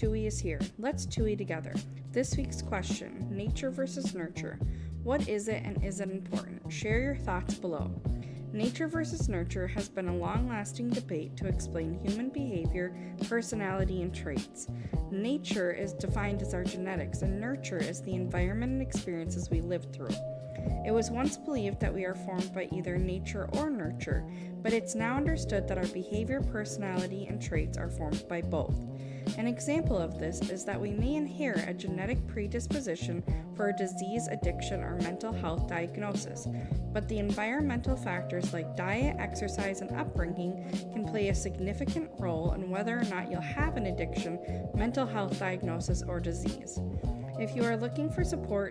Tui is here. Let's Tui together. This week's question, nature versus nurture. What is it and is it important? Share your thoughts below. Nature versus nurture has been a long-lasting debate to explain human behavior, personality, and traits. Nature is defined as our genetics, and nurture is the environment and experiences we live through. It was once believed that we are formed by either nature or nurture, but it's now understood that our behavior, personality, and traits are formed by both. An example of this is that we may inherit a genetic predisposition for a disease, addiction, or mental health diagnosis, but the environmental factors like diet, exercise, and upbringing can play a significant role in whether or not you'll have an addiction, mental health diagnosis, or disease. If you are looking for support